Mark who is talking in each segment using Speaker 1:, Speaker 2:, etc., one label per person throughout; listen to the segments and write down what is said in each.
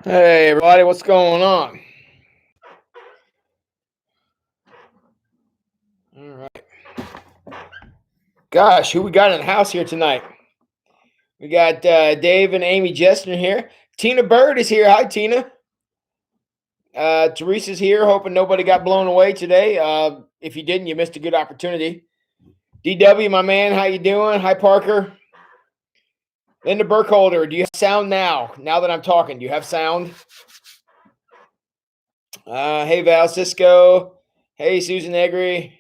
Speaker 1: Hey everybody, what's going on? All right. Gosh, who we got in the house here tonight? We got Dave and Amy Jester here. Tina Bird is here. Hi, Tina. Teresa's here. Hoping nobody got blown away today. If you didn't, you missed a good opportunity. DW, my man, how you doing? Hi, Parker. Linda Burkholder, do you have sound now? Now that I'm talking, do you have sound? Hey, Val Cisco. Hey, Susan Eggery.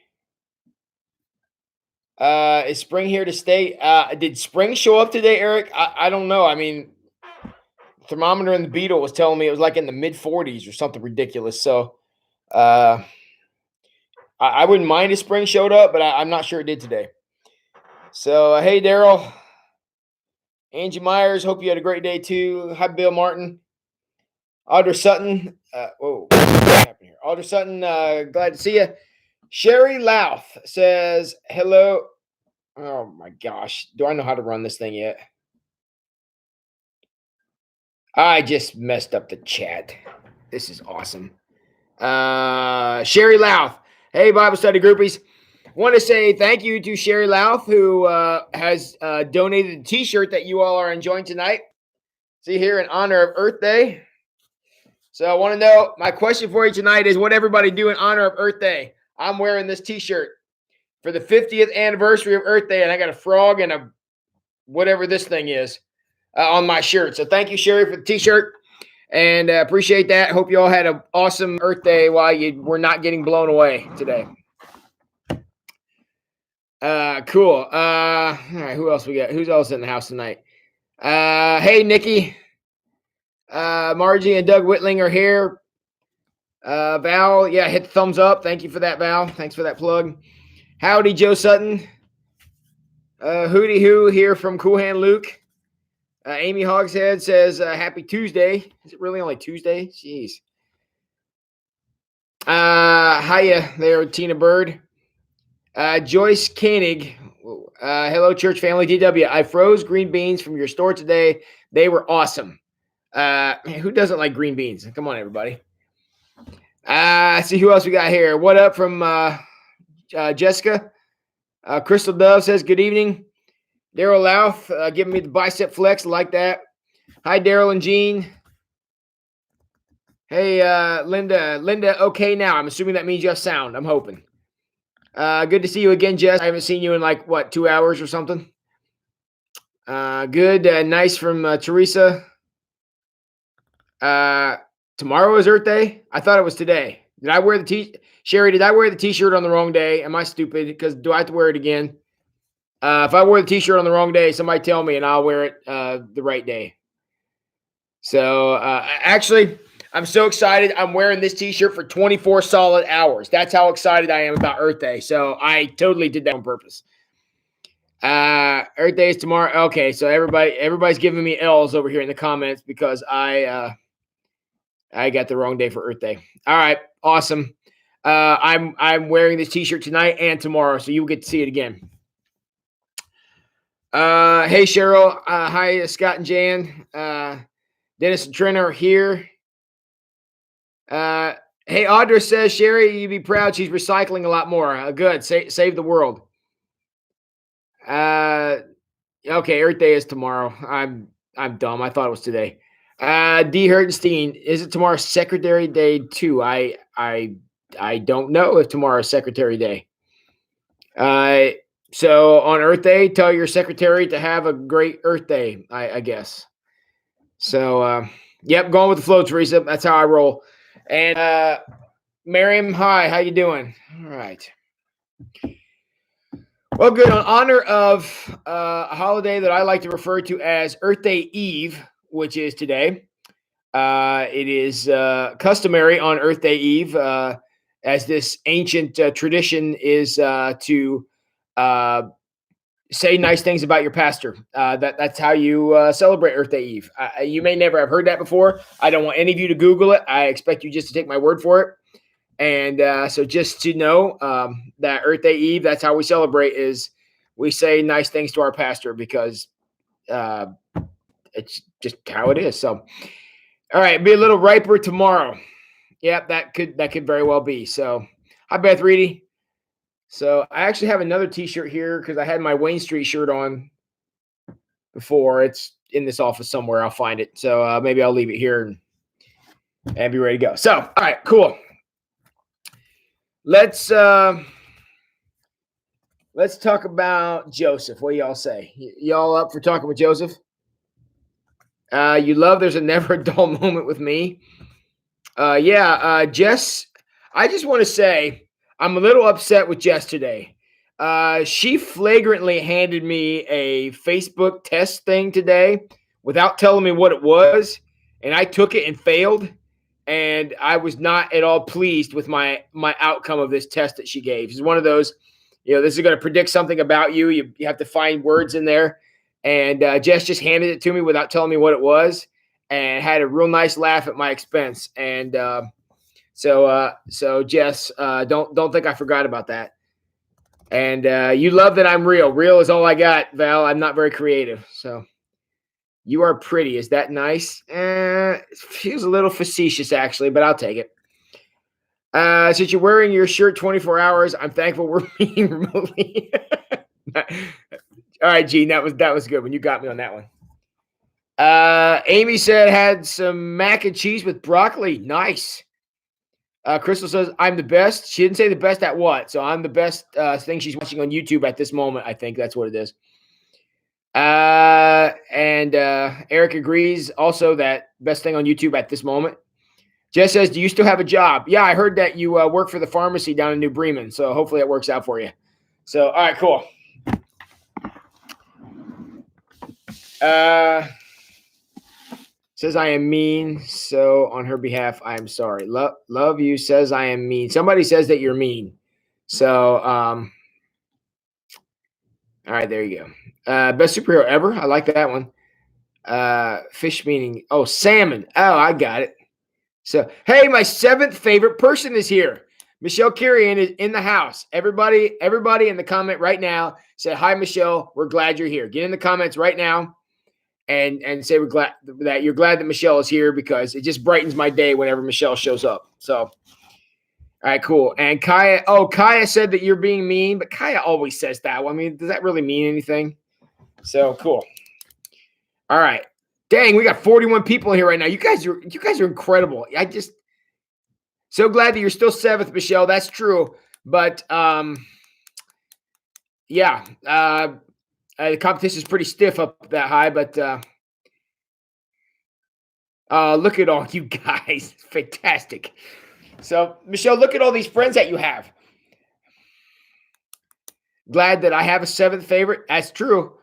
Speaker 1: Is spring here to stay? Did spring show up today, Eric? I don't know. I mean, thermometer in the Beetle was telling me it was like in the mid 40s or something ridiculous. So I wouldn't mind if spring showed up, but I'm not sure it did today. So hey, Daryl, Angie Myers, hope you had a great day too. Hi, Bill Martin, Audra Sutton. Whoa, what happened here? Audra Sutton, glad to see you. Sherry Louth says hello. Oh my gosh, do I know how to run this thing yet? I just messed up the chat. This is awesome. Sherry Louth. Hey, Bible study groupies. Want to say thank you to Sherry Louth, who has donated a t-shirt that you all are enjoying tonight. See here in honor of Earth Day. So I want to know, my question for you tonight is what everybody do in honor of Earth Day. I'm wearing this t-shirt for the 50th anniversary of Earth Day, and I got a frog and a whatever this thing is on my shirt. So thank you, Sherry, for the t-shirt. And appreciate that. Hope you all had an awesome Earth Day while you were not getting blown away today. Cool. All right, who else we got? Who's else in the house tonight? Hey, Nikki. Margie and Doug Whitling are here. Val, yeah, hit the thumbs up. Thank you for that, Val. Thanks for that plug. Howdy, Joe Sutton. Hootie Hoo here from Cool Hand Luke. Amy Hogshead says, happy Tuesday. Is it really only Tuesday? Jeez. Hiya there, Tina Bird. Joyce Koenig. Hello, church family. DW. I froze green beans from your store today. They were awesome. Who doesn't like green beans? Come on, everybody. See who else we got here. What up from Jessica? Crystal Dove says, good evening. Daryl Louth giving me the bicep flex. Like that. Hi, Daryl and Jean. Hey, Linda. Linda, okay now. I'm assuming that means you have sound. I'm hoping. Good to see you again, Jess. I haven't seen you in like, 2 hours or something? Good. Nice from Teresa. Tomorrow is Earth Day? I thought it was today. Did I wear the Sherry, did I wear the t-shirt on the wrong day? Am I stupid? Because do I have to wear it again? If I wore the t-shirt on the wrong day, somebody tell me and I'll wear it the right day. So actually, I'm so excited. I'm wearing this t-shirt for 24 solid hours. That's how excited I am about Earth Day. So I totally did that on purpose. Earth Day is tomorrow. Okay, so everybody's giving me L's over here in the comments because I got the wrong day for Earth Day. All right, awesome. I'm wearing this t-shirt tonight and tomorrow, so you'll get to see it again. Hey Cheryl. Hi Scott and Jan. Dennis and Trent are here. Hey, Audra says, Sherry, you'd be proud. She's recycling a lot more. Good. Save the world. Okay. Earth Day is tomorrow. I'm dumb. I thought it was today. D. Hertenstein, is it tomorrow Secretary Day too? I don't know if tomorrow is Secretary Day. So on Earth Day, tell your secretary to have a great Earth Day, I guess. So, yep, going with the flow, Teresa. That's how I roll. And Miriam, hi, how you doing? All right. Well, good. On honor of a holiday that I like to refer to as Earth Day Eve, which is today, it is customary on Earth Day Eve, as this ancient tradition is to say nice things about your pastor. That's how you celebrate Earth Day Eve. You may never have heard that before. I don't want any of you to Google it. I expect you just to take my word for it. And so just to know that Earth Day Eve, that's how we celebrate, is we say nice things to our pastor because it's just how it is. So All right, be a little riper tomorrow. Yep, that could very well be. So, hi Beth Reedy. So I actually have another T-shirt here because I had my Wayne Street shirt on before. It's in this office somewhere. I'll find it. So maybe I'll leave it here and be ready to go. So, all right, cool. Let's talk about Joseph. What do y'all say? Y'all up for talking with Joseph? You love there's a never a dull moment with me. Jess, I just want to say I'm a little upset with Jess today. She flagrantly handed me a Facebook test thing today without telling me what it was, and I took it and failed, and I was not at all pleased with my outcome of this test that she gave. It's one of those, this is going to predict something about you. You have to find words in there, and Jess just handed it to me without telling me what it was, and had a real nice laugh at my expense. And so Jess, don't think I forgot about that. And you love that I'm real. Real is all I got, Val. I'm not very creative. So you are pretty. Is that nice? It feels a little facetious, actually, but I'll take it. Since you're wearing your shirt 24 hours, I'm thankful we're meeting remotely. All right, Gene, that was good when you got me on that one. Amy said had some mac and cheese with broccoli. Nice. Crystal says, I'm the best. She didn't say the best at what. So I'm the best thing she's watching on YouTube at this moment. I think that's what it is. And Eric agrees also that best thing on YouTube at this moment. Jess says, do you still have a job? Yeah, I heard that you work for the pharmacy down in New Bremen. So hopefully it works out for you. So, all right, cool. Says I am mean, so on her behalf, I am sorry. Love you says I am mean. Somebody says that you're mean. So, all right, there you go. Best superhero ever. I like that one. Fish meaning, salmon. Oh, I got it. So, hey, my 7th favorite person is here. Michelle Kirian is in the house. Everybody in the comment right now say, hi, Michelle. We're glad you're here. Get in the comments right now. And say we're glad that you're glad that Michelle is here because it just brightens my day whenever Michelle shows up. So, all right, cool. And Kaya said that you're being mean, but Kaya always says that. Well, I mean, does that really mean anything? So cool. All right. Dang, we got 41 people in here right now. You guys are incredible. I just so glad that you're still 7th, Michelle. That's true. But the competition is pretty stiff up that high, but look at all you guys. Fantastic. So, Michelle, look at all these friends that you have. Glad that I have a 7th favorite. That's true.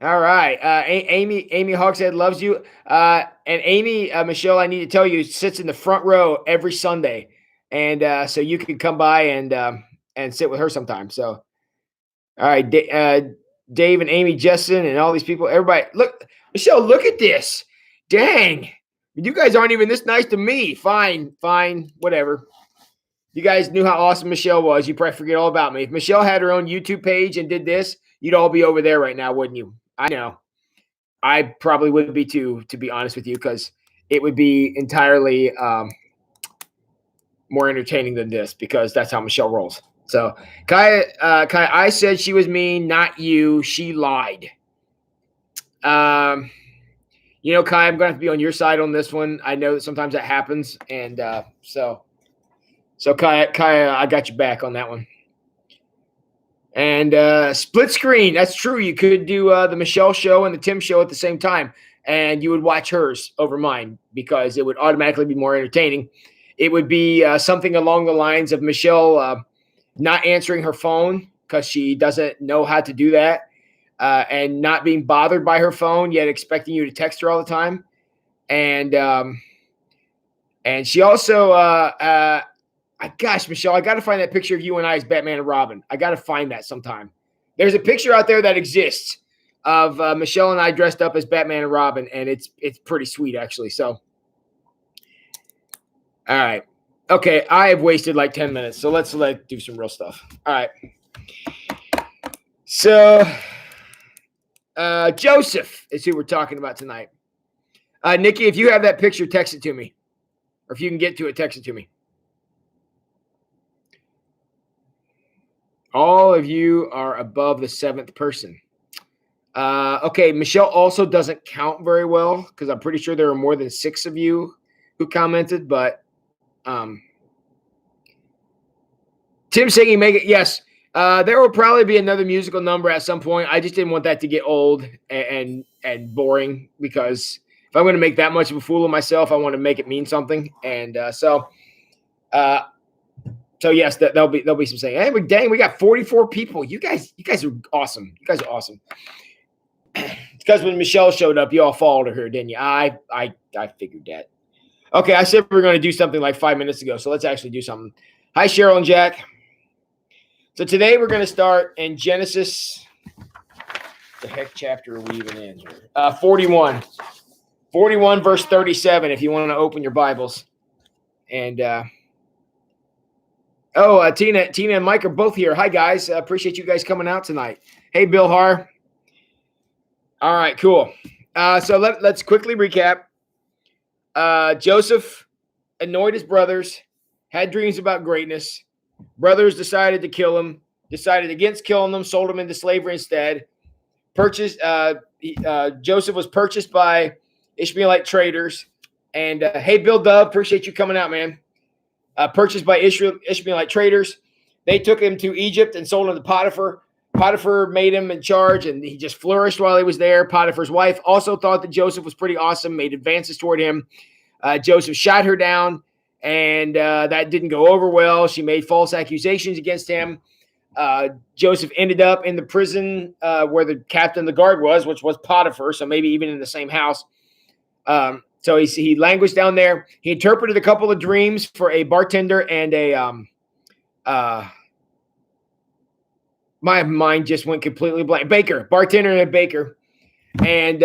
Speaker 1: All right. Amy Hogshead loves you. And Amy, Michelle, I need to tell you, sits in the front row every Sunday. And so you can come by and sit with her sometime. So, all right, Dave and Amy Jessen and all these people, everybody, look, Michelle, look at this. Dang, you guys aren't even this nice to me. Fine, whatever. You guys knew how awesome Michelle was. You probably forget all about me. If Michelle had her own YouTube page and did this, you'd all be over there right now, wouldn't you? I know. I probably would be too, to be honest with you, because it would be entirely more entertaining than this because that's how Michelle rolls. So, Kaya, I said she was mean, not you. She lied. Kaya, I'm going to have to be on your side on this one. I know that sometimes that happens. And so Kaya, I got your back on that one. And split screen. That's true. You could do the Michelle show and the Tim show at the same time. And you would watch hers over mine because it would automatically be more entertaining. It would be something along the lines of Michelle not answering her phone because she doesn't know how to do that, and not being bothered by her phone, yet expecting you to text her all the time. And she also, gosh, Michelle, I got to find that picture of you and I as Batman and Robin. I got to find that sometime. There's a picture out there that exists of Michelle and I dressed up as Batman and Robin, and it's pretty sweet, actually. So, all right. Okay, I have wasted like 10 minutes, so let's do some real stuff. All right. So, Joseph is who we're talking about tonight. Nikki, if you have that picture, text it to me. Or if you can get to it, text it to me. All of you are above the 7th person. Okay, Michelle also doesn't count very well because I'm pretty sure there are more than 6 of you who commented, but Tim singing, make it, yes. There will probably be another musical number at some point. I just didn't want that to get old and boring, because if I'm going to make that much of a fool of myself, I want to make it mean something. And so yes, there'll be some saying, hey, dang, we got 44 people. You guys are awesome. You guys are awesome. It's because when Michelle showed up, you all followed her, didn't you? I figured that. Okay, I said we were going to do something like 5 minutes ago, so let's actually do something. Hi, Cheryl and Jack. So today we're going to start in Genesis. The heck chapter are we even in here? 41. 41 verse 37, if you want to open your Bibles. And Tina and Mike are both here. Hi, guys. Appreciate you guys coming out tonight. Hey, Bill Har. All right, cool. So let's quickly recap. Joseph annoyed his brothers, had dreams about greatness. Brothers decided to kill him, decided against killing them, sold him into slavery instead. Joseph was purchased by Ishmaelite traders. And hey, Bill Dove, appreciate you coming out, man. Purchased by Ishmaelite traders. They took him to Egypt and sold him to Potiphar. Potiphar made him in charge, and he just flourished while he was there. Potiphar's wife also thought that Joseph was pretty awesome, made advances toward him. Joseph shot her down, and that didn't go over well. She made false accusations against him. Joseph ended up in the prison where the captain of the guard was, which was Potiphar, so maybe even in the same house. So he languished down there. He interpreted a couple of dreams for a bartender and a my mind just went completely blank. Bartender and a baker, and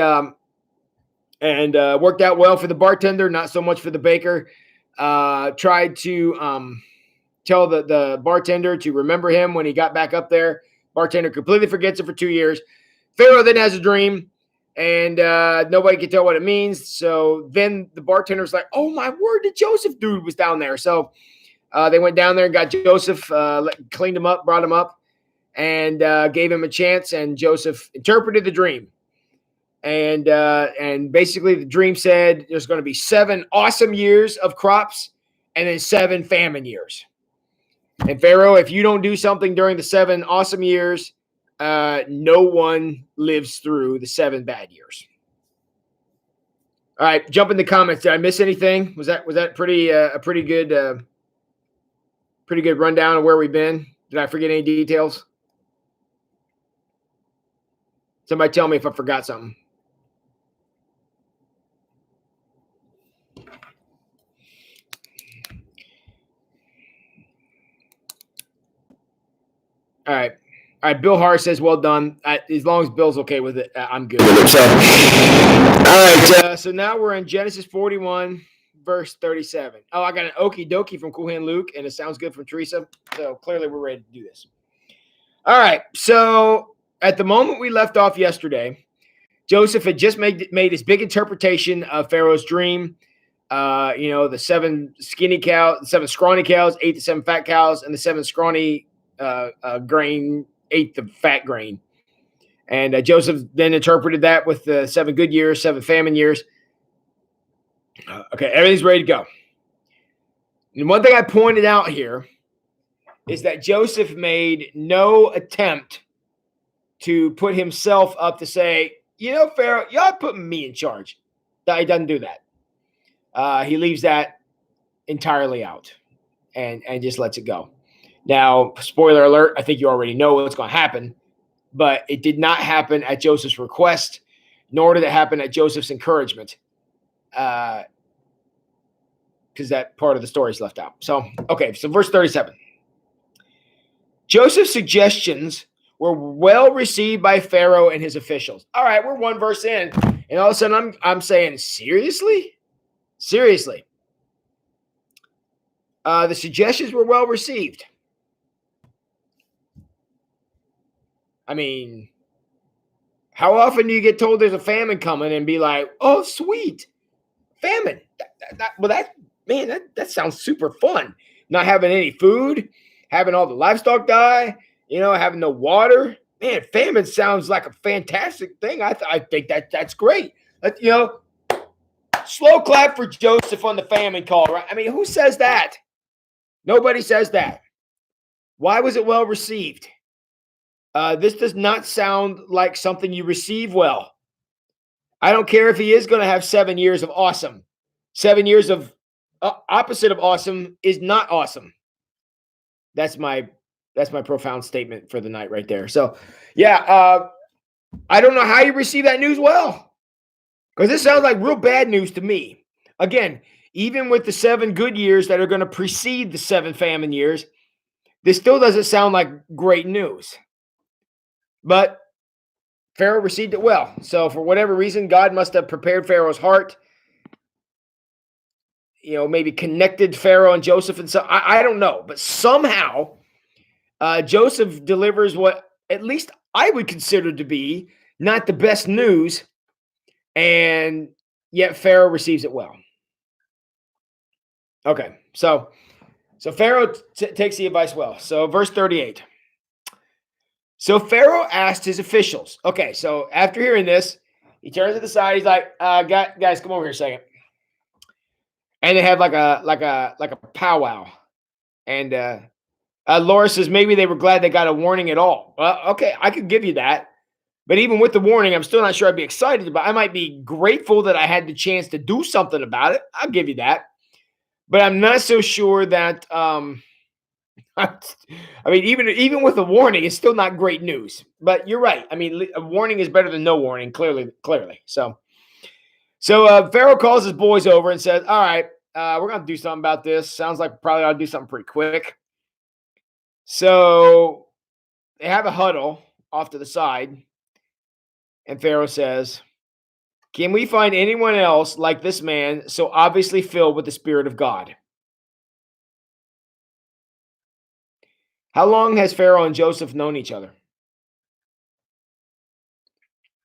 Speaker 1: worked out well for the bartender, not so much for the baker. Tried to tell the bartender to remember him when he got back up there. Bartender completely forgets it for 2 years. Pharaoh then has a dream, and nobody can tell what it means. So then the bartender's like, oh, my word, the Joseph dude was down there. So they went down there and got Joseph, cleaned him up, brought him up, and gave him a chance. And Joseph interpreted the dream. And basically the dream said there's going to be 7 awesome years of crops and then 7 famine years. And Pharaoh, if you don't do something during the 7 awesome years, no one lives through the 7 bad years. All right, jump in the comments. Did I miss anything? Was that pretty a pretty good rundown of where we've been? Did I forget any details? Somebody tell me if I forgot something. All right. Bill Har says, well done. As long as Bill's okay with it, I'm good with it. So, all right. So now we're in Genesis 41, verse 37. Oh, I got an okie dokie from Cool Hand Luke, and it sounds good from Teresa. So clearly we're ready to do this. All right. So at the moment we left off yesterday, Joseph had just made his big interpretation of Pharaoh's dream. The 7 skinny cows, the 7 scrawny cows ate the 7 fat cows, and the 7 scrawny grain ate the fat grain. And Joseph then interpreted that with the 7 good years, 7 famine years. Okay, everything's ready to go. And one thing I pointed out here is that Joseph made no attempt to put himself up to say, Pharaoh, y'all putting me in charge. He doesn't do that. He leaves that entirely out and just lets it go. Now, spoiler alert, I think you already know what's going to happen, but it did not happen at Joseph's request, nor did it happen at Joseph's encouragement, because that part of the story is left out. So, okay, so verse 37. Joseph's suggestions were well received by Pharaoh and his officials. All right, we're 1 verse in, and all of a sudden I'm saying, seriously? Seriously. The suggestions were well received. I mean, how often do you get told there's a famine coming and be like, oh, sweet, famine. That sounds super fun. Not having any food, having all the livestock die, having no water. Man, famine sounds like a fantastic thing. I think that's great. Slow clap for Joseph on the famine call, right? I mean, who says that? Nobody says that. Why was it well received? This does not sound like something you receive well. I don't care if he is going to have 7 years of awesome. 7 years of opposite of awesome is not awesome. That's my profound statement for the night right there. So, yeah, I don't know how you receive that news well, because this sounds like real bad news to me. Again, even with the 7 good years that are going to precede the 7 famine years, this still doesn't sound like great news. But Pharaoh received it well. So for whatever reason, God must have prepared Pharaoh's heart, maybe connected Pharaoh and Joseph. And so I don't know. But somehow Joseph delivers what at least I would consider to be not the best news. And yet Pharaoh receives it well. Okay, so Pharaoh takes the advice well. So verse 38. So Pharaoh asked his officials. Okay, so after hearing this, he turns to the side. He's like, guys, come over here a second. And they have like a powwow. And Laura says maybe they were glad they got a warning at all. Well, okay, I could give you that. But even with the warning, I'm still not sure I'd be excited about it. I might be grateful that I had the chance to do something about it. I'll give you that. But I'm not so sure that I mean, even with a warning, it's still not great news. But you're right. I mean, a warning is better than no warning, clearly. So Pharaoh calls his boys over and says, all right, we're going to do something about this. Sounds like we probably ought to do something pretty quick. So they have a huddle off to the side. And Pharaoh says, can we find anyone else like this man so obviously filled with the Spirit of God? How long has Pharaoh and Joseph known each other?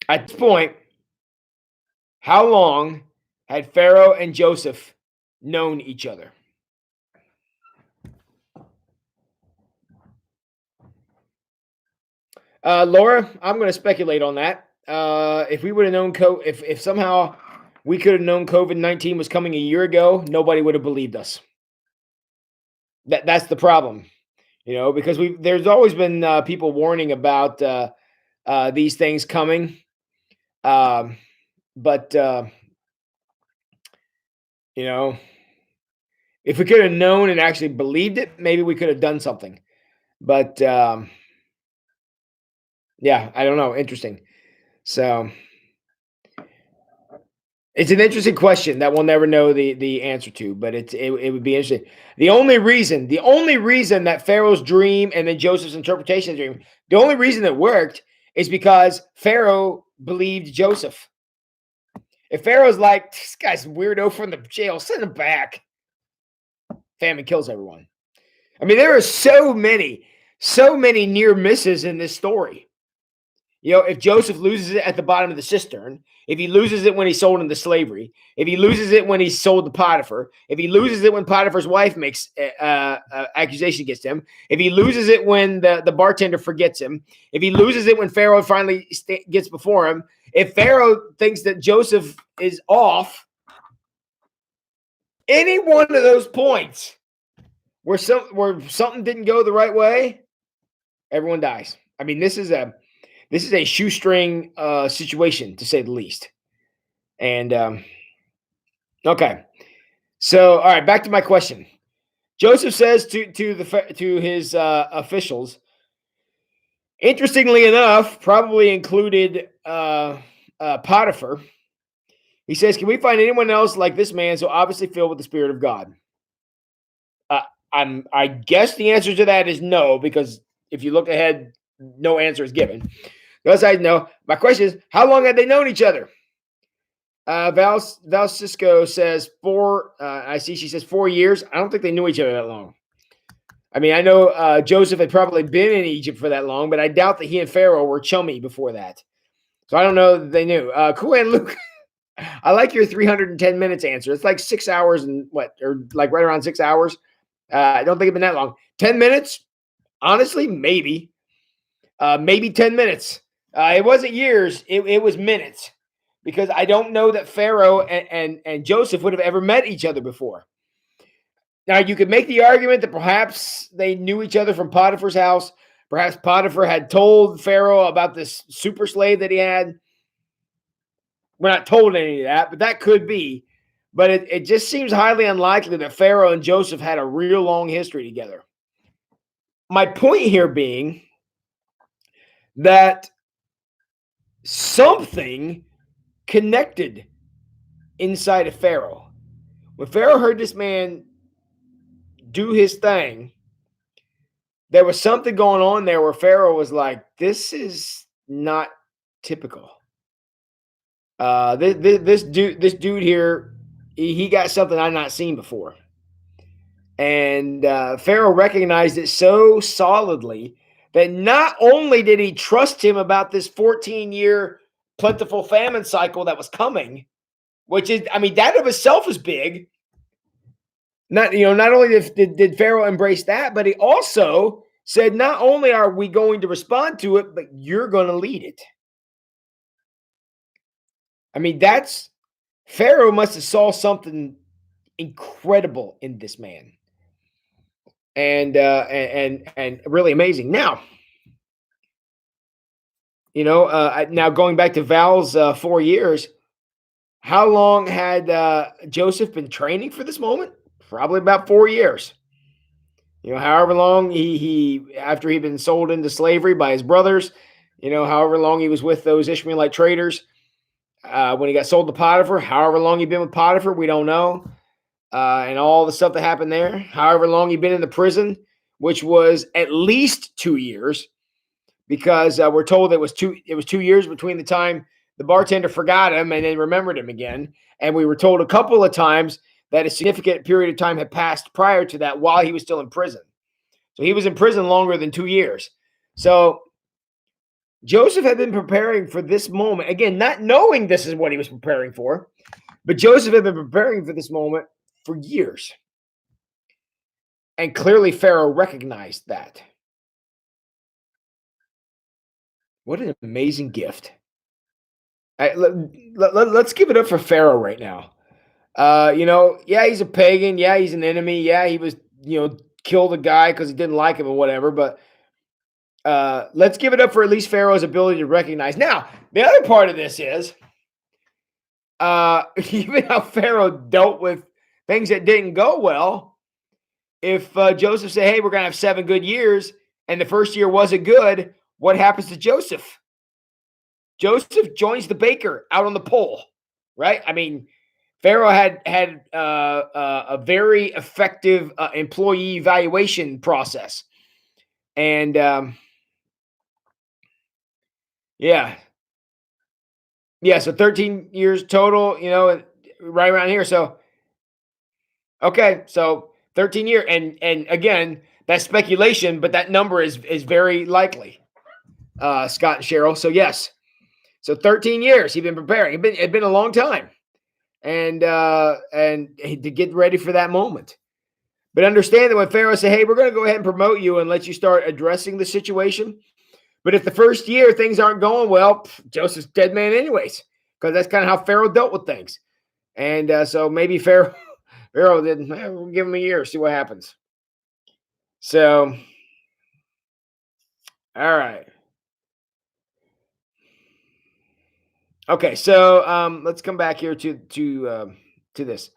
Speaker 1: At this point, how long had Pharaoh and Joseph known each other? Laura, I'm going to speculate on that. If we would have known, if somehow we could have known COVID-19 was coming a year ago, nobody would have believed us. That's the problem, because there's always been people warning about these things coming. But if we could have known and actually believed it, maybe we could have done something. But yeah, I don't know. Interesting. So it's an interesting question that we'll never know the answer to, but it would be interesting. The only reason that Pharaoh's dream and then Joseph's interpretation of the dream, the only reason it worked is because Pharaoh believed Joseph. If Pharaoh's like, this guy's weirdo from the jail, send him back. Famine kills everyone. I mean, there are so many near misses in this story. If Joseph loses it at the bottom of the cistern, if he loses it when he's sold into slavery, if he loses it when he's sold to Potiphar, if he loses it when Potiphar's wife makes accusation against him, if he loses it when the bartender forgets him, if he loses it when Pharaoh finally gets before him, if Pharaoh thinks that Joseph is off, any one of those points where something didn't go the right way, everyone dies. I mean, this is a shoestring situation, to say the least. And okay, so all right, back to my question. Joseph says to his officials, interestingly enough, probably included Potiphar. He says, "Can we find anyone else like this man, so obviously filled with the Spirit of God?" I guess the answer to that is no, because if you look ahead, no answer is given. Thus, I know. My question is, how long had they known each other? Val Cisco says 4. I see she says 4 years. I don't think they knew each other that long. I mean, I know Joseph had probably been in Egypt for that long, but I doubt that he and Pharaoh were chummy before that. So I don't know that they knew. Cool and Luke. I like your 310 minutes answer. It's like 6 hours and what, or like right around 6 hours. I don't think it's been that long. 10 minutes, honestly, maybe, maybe 10 minutes. It wasn't years; it was minutes, because I don't know that Pharaoh and Joseph would have ever met each other before. Now, you could make the argument that perhaps they knew each other from Potiphar's house. Perhaps Potiphar had told Pharaoh about this super slave that he had. We're not told any of that, but that could be. But it just seems highly unlikely that Pharaoh and Joseph had a real long history together. My point here being that something connected inside of Pharaoh. When Pharaoh heard this man do his thing, there was something going on there where Pharaoh was like, this is not typical. This dude here, he got something I've not seen before. And Pharaoh recognized it so solidly that not only did he trust him about this 14-year plentiful famine cycle that was coming, which is, I mean, that of itself is big. Not only did Pharaoh embrace that, but he also said, not only are we going to respond to it, but you're going to lead it. I mean, Pharaoh must have saw something incredible in this man. And really amazing. Now, now going back to Val's 4 years, how long had Joseph been training for this moment? Probably about 4 years. However long he after he'd been sold into slavery by his brothers, however long he was with those Ishmaelite traders, when he got sold to Potiphar, however long he'd been with Potiphar, we don't know. And all the stuff that happened there, however long he'd been in the prison, which was at least 2 years, because we're told it was 2 years between the time the bartender forgot him and then remembered him again. And we were told a couple of times that a significant period of time had passed prior to that while he was still in prison. So he was in prison longer than 2 years. So Joseph had been preparing for this moment, again, not knowing this is what he was preparing for, but Joseph had been preparing for this moment for years. And clearly Pharaoh recognized that. What an amazing gift. Let's give it up for Pharaoh right now. Yeah, he's a pagan. Yeah, he's an enemy. Yeah, he was, killed a guy because he didn't like him or whatever. But let's give it up for at least Pharaoh's ability to recognize. Now, the other part of this is even how Pharaoh dealt with things that didn't go well. If Joseph said, hey, we're going to have 7 good years, and the first year wasn't good, what happens to Joseph? Joseph joins the baker out on the pole, right? I mean, Pharaoh had a very effective employee evaluation process. And yeah, so 13 years total, right around here. So, okay, so 13 years. And again, that's speculation, but that number is very likely, Scott and Cheryl. So, yes. So 13 years he'd been preparing. It'd been a long time. And to get ready for that moment. But understand that when Pharaoh said, hey, we're going to go ahead and promote you and let you start addressing the situation. But if the first year things aren't going well, Joseph's dead man anyways, because that's kind of how Pharaoh dealt with things. And so maybe Pharaoh didn't. We'll give him a year, see what happens. So, all right. Okay, so let's come back here to this.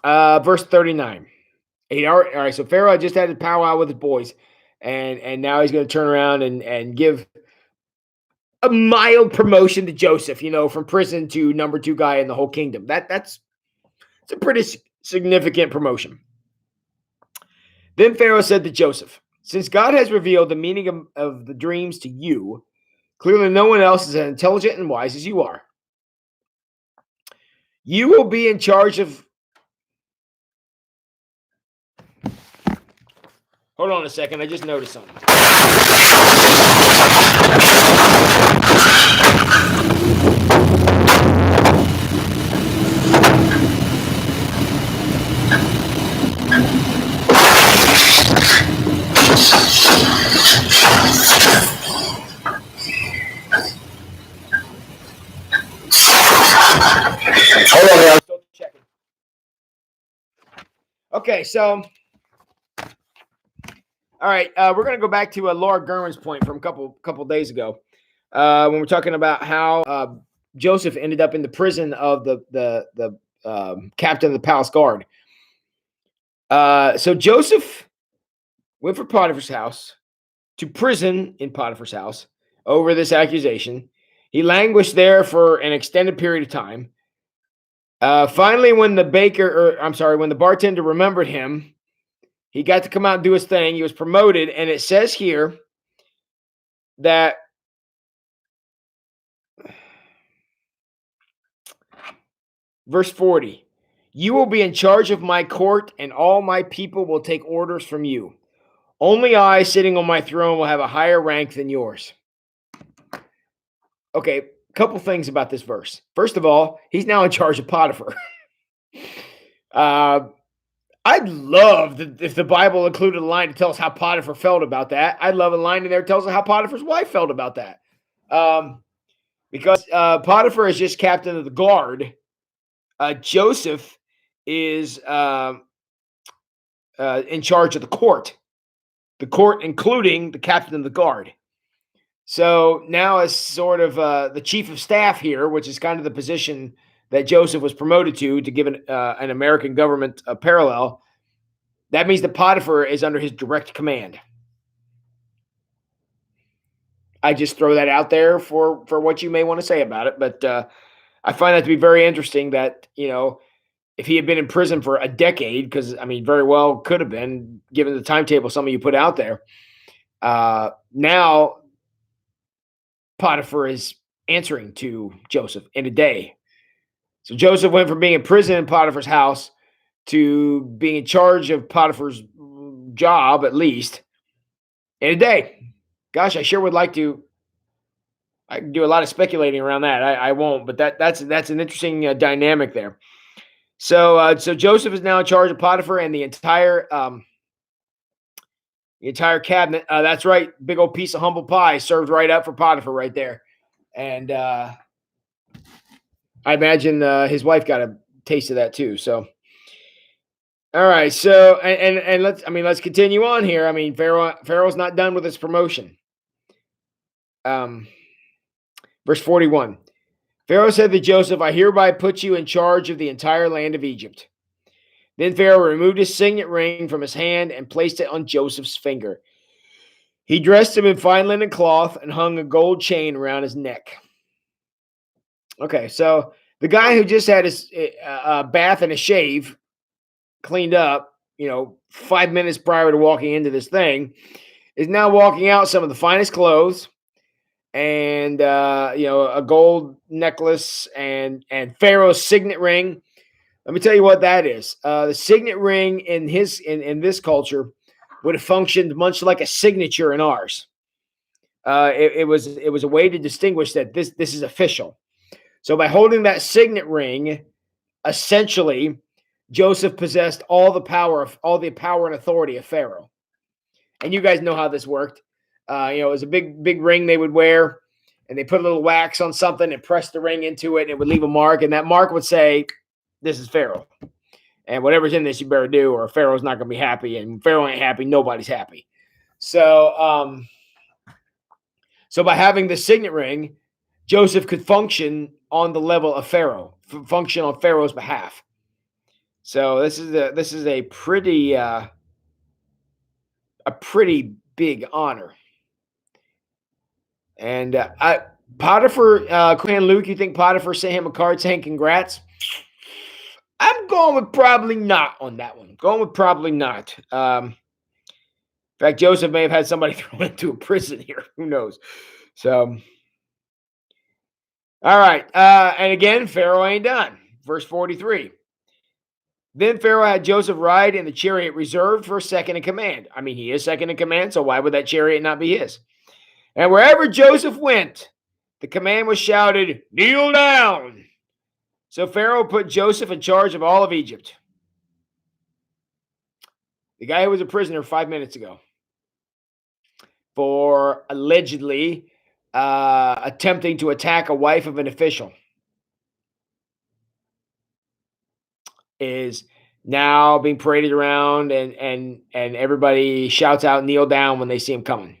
Speaker 1: Verse 39. All right, so Pharaoh just had a powwow with his boys, and now he's going to turn around and give a mild promotion to Joseph, from prison to number 2 guy in the whole kingdom. It's a pretty significant promotion. Then Pharaoh said to Joseph, since God has revealed the meaning of the dreams to you, clearly no one else is as intelligent and wise as you are. You will be in charge of... Hold on a second. I just noticed something. Hold on, I'm still checking. Okay, so all right, we're gonna go back to Laura Gerwin's point from a couple days ago when we're talking about how Joseph ended up in the prison of the captain of the palace guard. So Joseph went from Potiphar's house to prison in Potiphar's house over this accusation. He languished there for an extended period of time. Finally, when when the bartender remembered him, he got to come out and do his thing. He was promoted, and it says here that verse 40, you will be in charge of my court, and all my people will take orders from you. Only I, sitting on my throne, will have a higher rank than yours. Okay, a couple things about this verse. First of all, he's now in charge of Potiphar. I'd love if the Bible included a line to tell us how Potiphar felt about that. I'd love a line in there that tells us how Potiphar's wife felt about that. Because Potiphar is just captain of the guard. Joseph is in charge of the court including the captain of the guard. So now, as sort of the chief of staff here, which is kind of the position that Joseph was promoted to give an American government a parallel, that means that Potiphar is under his direct command. I just throw that out there for what you may want to say about it, but I find that to be very interesting that, if he had been in prison for a decade, because, very well could have been, given the timetable some of you put out there, now Potiphar is answering to Joseph in a day. So Joseph went from being in prison in Potiphar's house to being in charge of Potiphar's job, at least, in a day. Gosh, I sure would like to. I can do a lot of speculating around that. I won't, but that's an interesting dynamic there. So Joseph is now in charge of Potiphar and the entire cabinet. That's right, big old piece of humble pie served right up for Potiphar right there, and I imagine his wife got a taste of that too. So, all right. So and let's continue on here. Pharaoh's not done with his promotion. Verse 41. Pharaoh said to Joseph, I hereby put you in charge of the entire land of Egypt. Then Pharaoh removed his signet ring from his hand and placed it on Joseph's finger. He dressed him in fine linen cloth and hung a gold chain around his neck. Okay, so the guy who just had his bath and a shave, cleaned up, 5 minutes prior to walking into this thing, is now walking out some of the finest clothes and a gold necklace and Pharaoh's signet ring. Let me tell you what that is. The signet ring in this culture would have functioned much like a signature in ours. It was a way to distinguish that this is official. So by holding that signet ring, essentially, Joseph possessed all the power and authority of Pharaoh. And you guys know how this worked. It was a big ring they would wear, and they put a little wax on something and press the ring into it, and it would leave a mark, and that mark would say, this is Pharaoh. And whatever's in this, you better do, or Pharaoh's not going to be happy. And Pharaoh ain't happy, nobody's happy. So, so by having the signet ring, Joseph could function on the level of Pharaoh, function on Pharaoh's behalf. So this is a pretty big honor. And Potiphar, Quinn Luke, you think Potiphar sent him a card saying congrats? I'm going with probably not on that one. Going with probably not. In fact, Joseph may have had somebody thrown into a prison here. Who knows? So, all right. And again, Pharaoh ain't done. Verse 43. Then Pharaoh had Joseph ride in the chariot reserved for second in command. He is second in command, so why would that chariot not be his? And wherever Joseph went, the command was shouted, kneel down. So Pharaoh put Joseph in charge of all of Egypt. The guy who was a prisoner 5 minutes ago for allegedly attempting to attack a wife of an official. is now being paraded around, and everybody shouts out, kneel down when they see him coming.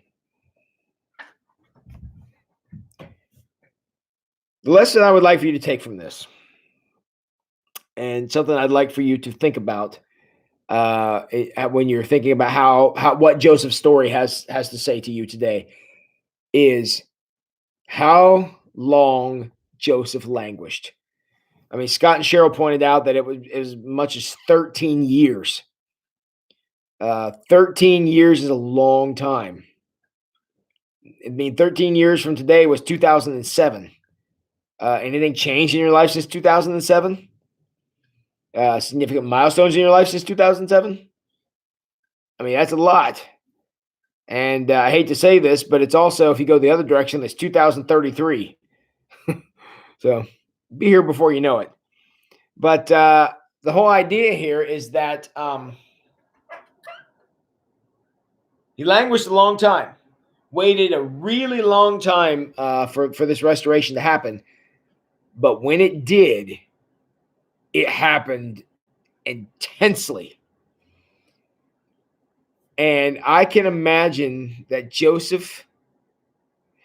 Speaker 1: The lesson I would like for you to take from this, and something I'd like for you to think about when you're thinking about how what Joseph's story has to say to you today, is how long Joseph languished. I mean, Scott and Cheryl pointed out that it was as much as 13 years. 13 years is a long time. I mean, 13 years from today was 2007. Anything changed in your life since 2007? Significant milestones in your life since 2007? I mean, that's a lot. And I hate to say this, but it's also, if you go the other direction, it's 2033. So be here before you know it. But the whole idea here is that he languished a long time, waited a really long time for this restoration to happen. But when it did, it happened intensely. And I can imagine that Joseph,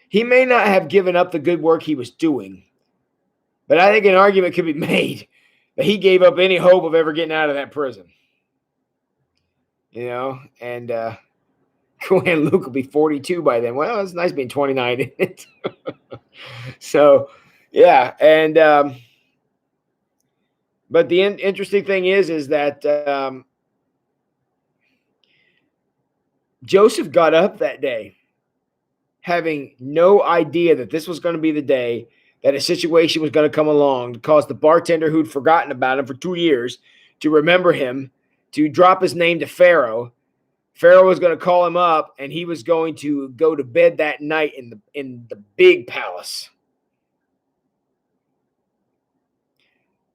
Speaker 1: he may not have given up the good work he was doing, but I think an argument could be made that he gave up any hope of ever getting out of that prison. You know, and and Luke will be 42 by then. Well, it's nice being 29 in it. So, yeah, and but the interesting thing is that Joseph got up that day having no idea that this was going to be the day that a situation was going to come along to cause the bartender who'd forgotten about him for 2 years to remember him, to drop his name to Pharaoh. Pharaoh was going to call him up, and he was going to go to bed that night in the big palace.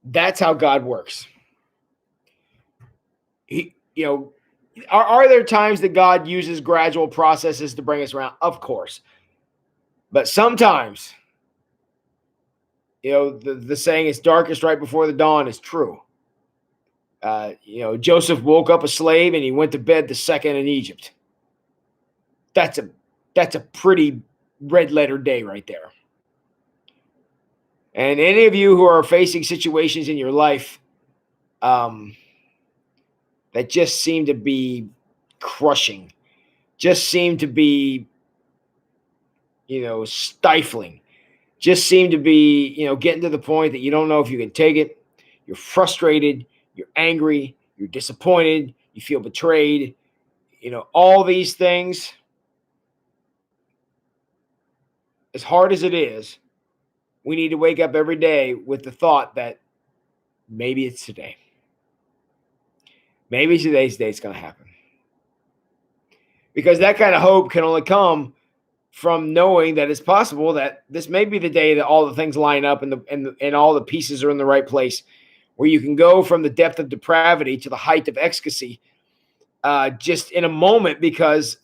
Speaker 1: That's how God works. Are there times that God uses gradual processes to bring us around? Of course. But sometimes, the saying, it's darkest right before the dawn, is true. Joseph woke up a slave and he went to bed the second in Egypt. That's a pretty red letter day right there. And any of you who are facing situations in your life that just seem to be crushing, just seem to be, stifling, just seem to be, getting to the point that you don't know if you can take it. You're frustrated, you're angry, you're disappointed, you feel betrayed, all these things. As hard as it is, we need to wake up every day with the thought that maybe it's today. Maybe today's day is going to happen. Because that kind of hope can only come from knowing that it's possible that this may be the day that all the things line up and all the pieces are in the right place, where you can go from the depth of depravity to the height of ecstasy just in a moment, because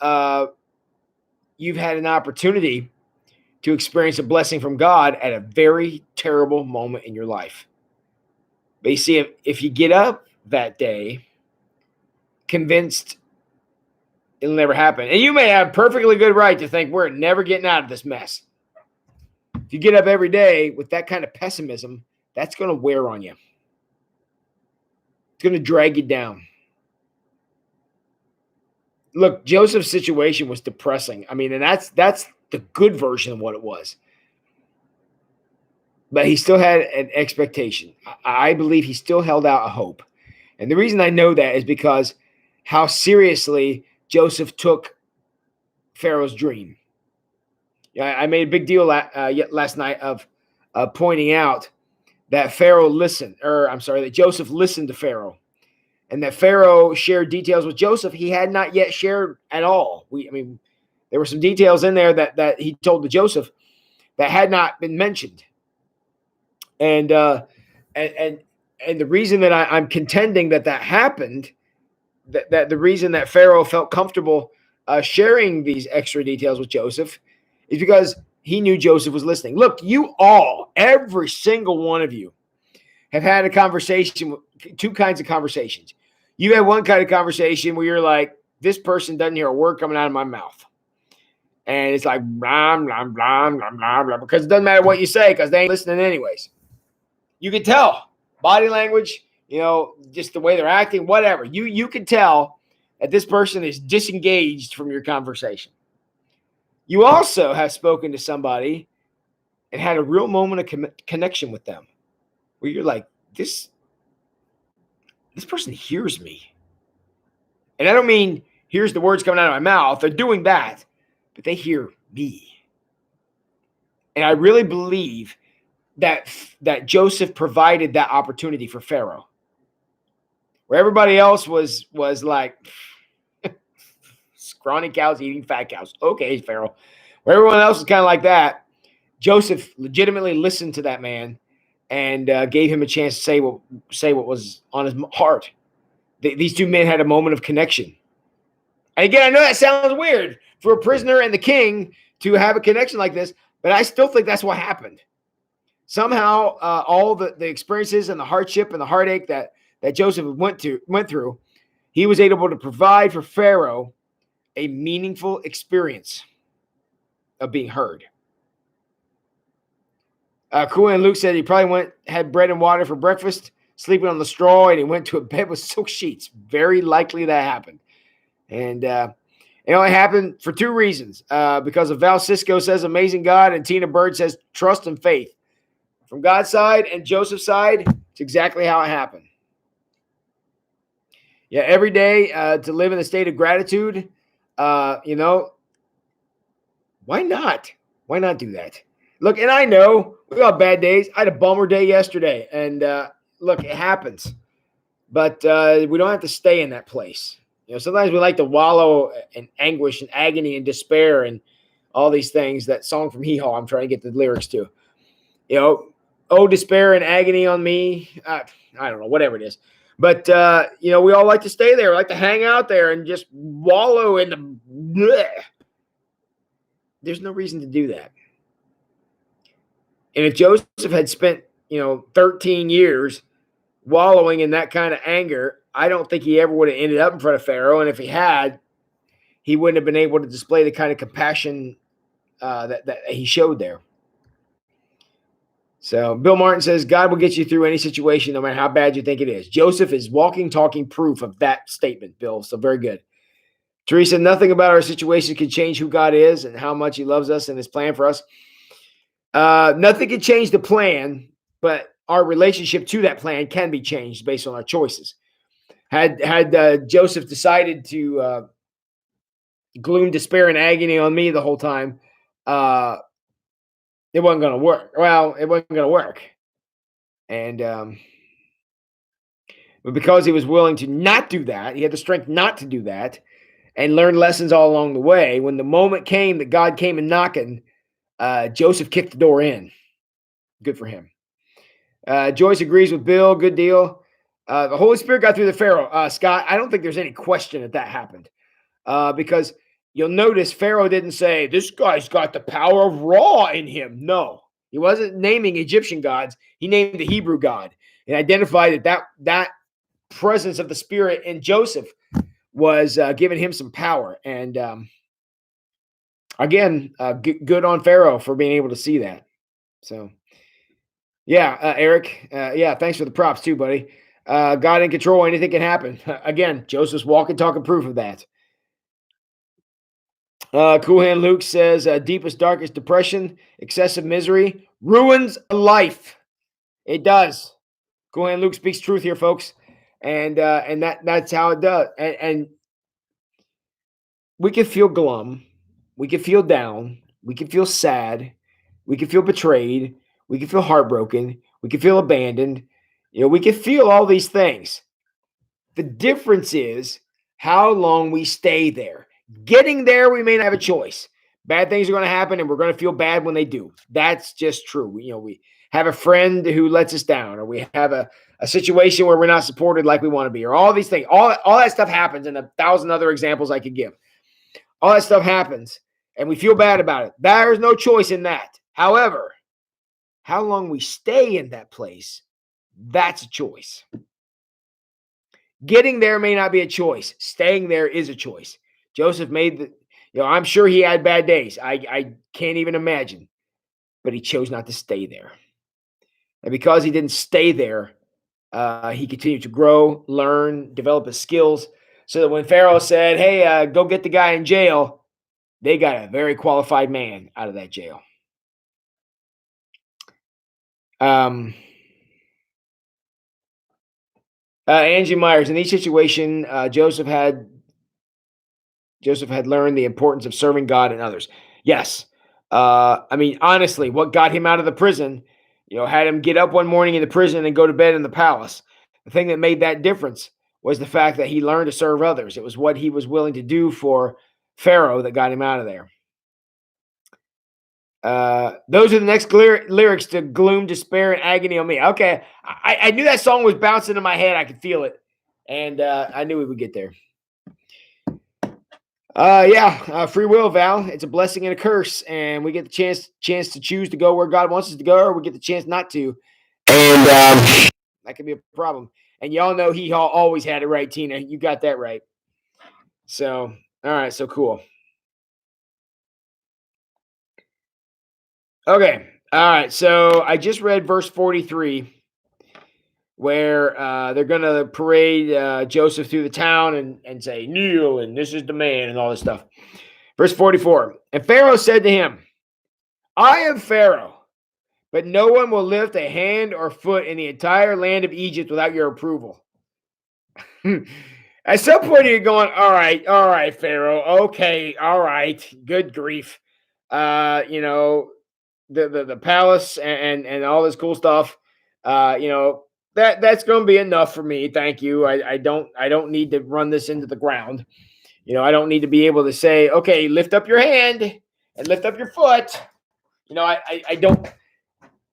Speaker 1: you've had an opportunity to experience a blessing from God at a very terrible moment in your life. But you see, if you get up that day convinced it'll never happen, and you may have perfectly good right to think we're never getting out of this mess. If you get up every day with that kind of pessimism, that's going to wear on you. It's going to drag you down. Look, Joseph's situation was depressing. I mean, and that's the good version of what it was. But he still had an expectation. I believe he still held out a hope. And the reason I know that is because how seriously Joseph took Pharaoh's dream. I made a big deal last night of pointing out that that Joseph listened to Pharaoh, and that Pharaoh shared details with Joseph he had not yet shared at all. There were some details in there that he told to Joseph that had not been mentioned. And the reason that I'm contending that happened, that the reason that Pharaoh felt comfortable sharing these extra details with Joseph, is because he knew Joseph was listening. Look, every single one of you have had a conversation, two kinds of conversations. You have one kind of conversation where you're like, this person doesn't hear a word coming out of my mouth. And it's like, blah, blah, blah, blah, blah, blah, because it doesn't matter what you say because they ain't listening anyways. You can tell body language, just the way they're acting, whatever. You can tell that this person is disengaged from your conversation. You also have spoken to somebody and had a real moment of connection with them where you're like, this person hears me. And I don't mean hears the words coming out of my mouth. They're doing that, but they hear me. And I really believe that Joseph provided that opportunity for Pharaoh, where everybody else was like scrawny cows eating fat cows. Okay, Pharaoh. Where everyone else was kind of like that, Joseph legitimately listened to that man and gave him a chance to say what was on his heart. These two men had a moment of connection. And again, I know that sounds weird for a prisoner and the king to have a connection like this, but I still think that's what happened. Somehow, all the experiences and the hardship and the heartache that Joseph went through, he was able to provide for Pharaoh a meaningful experience of being heard. Kuan Luke said he probably had bread and water for breakfast, sleeping on the straw, and he went to a bed with silk sheets. Very likely that happened. And it only happened for two reasons. Because of Val Cisco says amazing God, and Tina Bird says trust and faith. From God's side and Joseph's side, it's exactly how it happened. Yeah, every day to live in a state of gratitude, why not? Why not do that? Look, and I know we got bad days. I had a bummer day yesterday, and look, it happens. But we don't have to stay in that place. Sometimes we like to wallow in anguish and agony and despair and all these things. That song from Hee Haw, I'm trying to get the lyrics to. Oh, despair and agony on me. I don't know, whatever it is. But, we all like to stay there. We like to hang out there and just wallow in the bleh. There's no reason to do that. And if Joseph had spent, 13 years wallowing in that kind of anger, I don't think he ever would have ended up in front of Pharaoh. And if he had, he wouldn't have been able to display the kind of compassion that he showed there. So Bill Martin says, God will get you through any situation, no matter how bad you think it is. Joseph is walking, talking proof of that statement, Bill. So very good. Teresa, nothing about our situation can change who God is and how much he loves us and his plan for us. Nothing can change the plan, but our relationship to that plan can be changed based on our choices. Had Joseph decided to gloom, despair, and agony on me the whole time, it wasn't going to work. Well, it wasn't going to work. And but because he was willing to not do that, he had the strength not to do that and learn lessons all along the way. When the moment came that God came and knocking, Joseph kicked the door in. Good for him. Joyce agrees with Bill. Good deal. The Holy Spirit got through the Pharaoh. Scott, I don't think there's any question that happened because you'll notice Pharaoh didn't say, this guy's got the power of Ra in him. No, he wasn't naming Egyptian gods. He named the Hebrew God and identified that presence of the Spirit in Joseph was giving him some power. And again, good on Pharaoh for being able to see that. So, yeah, Eric, thanks for the props too, buddy. God in control, anything can happen. Again, Joseph's walking, talking proof of that. Cool Hand Luke says, deepest, darkest depression, excessive misery, ruins a life. It does. Cool Hand Luke speaks truth here, folks. And that's how it does. And we can feel glum. We can feel down. We can feel sad. We can feel betrayed. We can feel heartbroken. We can feel abandoned. We can feel all these things. The difference is how long we stay there. Getting there, we may not have a choice. Bad things are going to happen, and we're going to feel bad when they do. That's just true. We have a friend who lets us down, or we have a situation where we're not supported like we want to be, or all these things. All that stuff happens, and 1,000 other examples I could give. All that stuff happens, and we feel bad about it. There's no choice in that. However, how long we stay in that place, That's a choice. Getting there may not be a choice. Staying there is a choice. Joseph made the, I'm sure he had bad days. I can't even imagine, but he chose not to stay there. And because he didn't stay there, he continued to grow, learn, develop his skills, so that when Pharaoh said, "Hey, go get the guy in jail," they got a very qualified man out of that jail. Angie Myers, in each situation, Joseph had learned the importance of serving God and others. Yes. I mean, honestly, what got him out of the prison, had him get up one morning in the prison and go to bed in the palace. The thing that made that difference was the fact that he learned to serve others. It was what he was willing to do for Pharaoh that got him out of there. Those are the next lyrics to Gloom, Despair, and Agony on Me. Okay. I knew that song was bouncing in my head. I could feel it. And I knew we would get there. Free will, Val. It's a blessing and a curse, and we get the chance to choose to go where God wants us to go, or we get the chance not to, and that can be a problem. And y'all know he always had it right, Tina. You got that right. So, all right, so cool. Okay, all right. So I just read verse 43, where they're gonna parade Joseph through the town and say, "Kneel, and this is the man," and all this stuff. Verse 44, and Pharaoh said to him, "I am Pharaoh, but no one will lift a hand or foot in the entire land of Egypt without your approval." At some point, you're going, all right, Pharaoh. Okay, all right, good grief. The palace and all this cool stuff. That's going to be enough for me. Thank you. I don't need to run this into the ground. I don't need to be able to say, okay, lift up your hand and lift up your foot. I don't.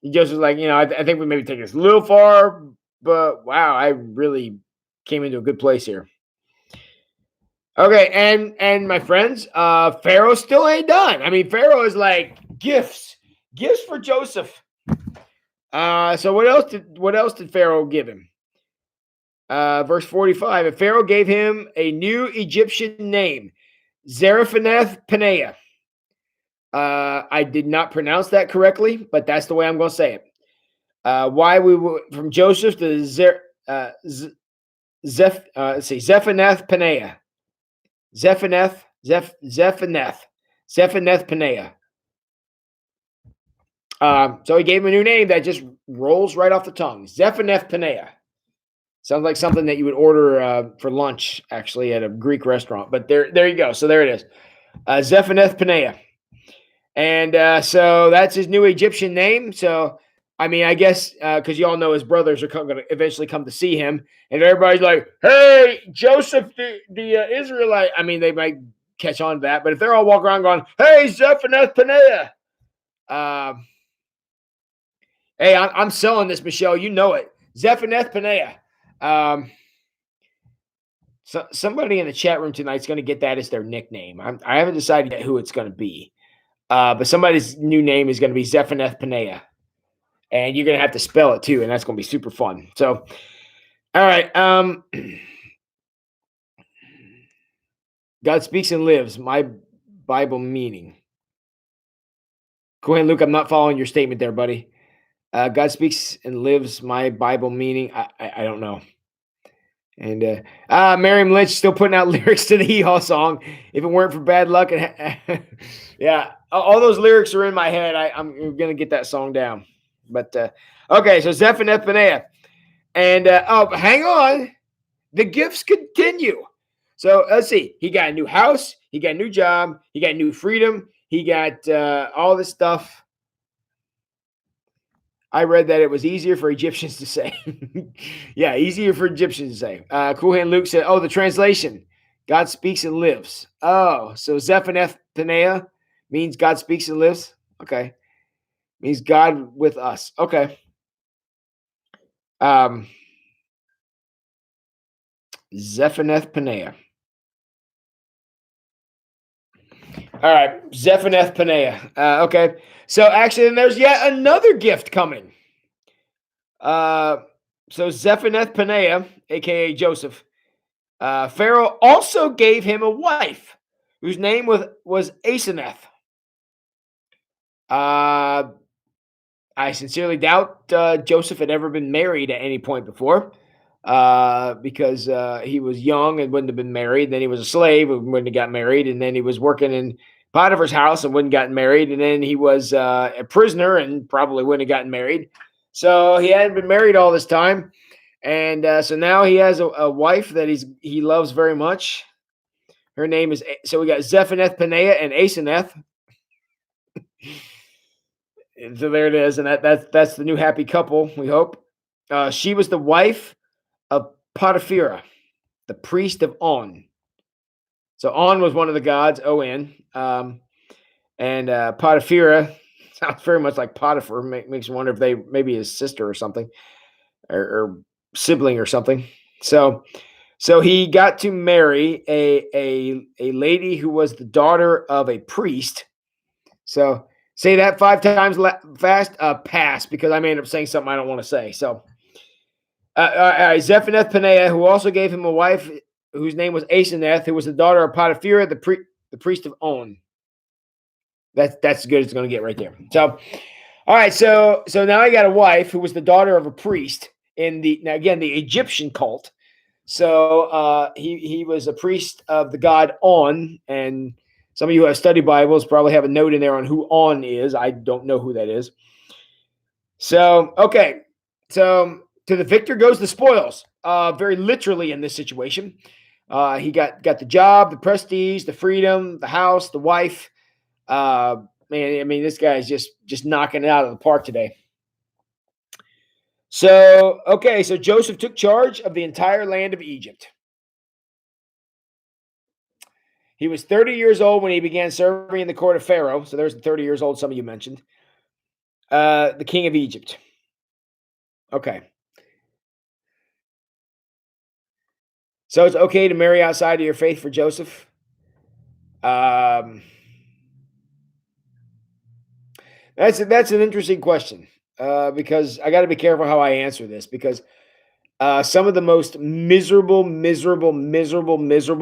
Speaker 1: He just was like, I think we maybe take this a little far, but wow, I really came into a good place here. Okay, and my friends, Pharaoh still ain't done. I mean, Pharaoh is like gifts for Joseph. So what else did Pharaoh give him? Verse 45, and Pharaoh gave him a new Egyptian name, Zarephaneth Paneah. I did not pronounce that correctly, but that's the way I'm going to say it. Why we were from Joseph to Zephanath Paneah. Zephanath Paneah. So he gave him a new name that just rolls right off the tongue. Zephanath Paneah. Sounds like something that you would order for lunch, actually, at a Greek restaurant. But there you go. So there it is. Zephanath Paneah. And so that's his new Egyptian name. So, I mean, I guess because you all know his brothers are going to eventually come to see him. And everybody's like, hey, Joseph, the Israelite. I mean, they might catch on to that. But if they're all walking around going, hey, Zephanath Paneah. Hey, I'm selling this, Michelle. You know it. Zephanath Paneah. So somebody in the chat room tonight is going to get that as their nickname. I haven't decided yet who it's going to be. But somebody's new name is going to be Zephanath Paneah. And you're going to have to spell it too. And that's going to be super fun. So, all right. God speaks and lives. My Bible meaning. Go ahead, Luke. I'm not following your statement there, buddy. God speaks and lives. My Bible meaning. I don't know. And Miriam Lynch still putting out lyrics to the Hee Haw song. If it weren't for bad luck, yeah, all those lyrics are in my head. I'm gonna get that song down. But okay, so Zephanath Paneah, and hang on, the gifts continue. So let's see. He got a new house. He got a new job. He got new freedom. He got all this stuff. I read that it was easier for Egyptians to say. Yeah, easier for Egyptians to say. Cool Hand Luke said, oh, the translation. God speaks and lives. Oh, so Zephanath Paneah means God speaks and lives? Okay. Means God with us. Okay. Zephanath Paneah. All right. Zephanath Paneah. Okay. So actually, then there's yet another gift coming. So Zephanath Paneah, aka Joseph, Pharaoh also gave him a wife whose name was Asenath. Uh, I sincerely doubt Joseph had ever been married at any point before, because he was young and wouldn't have been married. Then he was a slave and wouldn't have got married, and then he was working in Potiphar's house and wouldn't have gotten married, and then he was a prisoner and probably wouldn't have gotten married. So he hadn't been married all this time, and so now he has a wife that he loves very much. Her name is, so we got Zephanath Paneah and Asenath. So there it is, and that's the new happy couple. We hope. She was the wife of Potipharah, the priest of On. So On was one of the gods, On, and Potipharah sounds very much like Potiphar. Makes you wonder if they maybe his sister or something, or sibling or something. So he got to marry a lady who was the daughter of a priest. So say that 5 times fast. Pass, because I may end up saying something I don't want to say. So Zephanath Paneah, who also gave him a wife whose name was Asenath, who was the daughter of Potipharah, the priest of On. That's as good as it's going to get right there. So, all right. So now I got a wife who was the daughter of a priest in the Egyptian cult. So he was a priest of the god On, and some of you who have study Bibles probably have a note in there on who On is. I don't know who that is. So okay, so to the victor goes the spoils. Very literally in this situation, he got the job, the prestige, the freedom, the house, the wife. Man, I mean, this guy is just knocking it out of the park today. So okay, so Joseph took charge of the entire land of Egypt. He was 30 years old when he began serving in the court of Pharaoh. So there's the 30 years old, some of you mentioned. The king of Egypt. Okay. So it's okay to marry outside of your faith for Joseph? That's an interesting question, because I got to be careful how I answer this, because some of the most miserable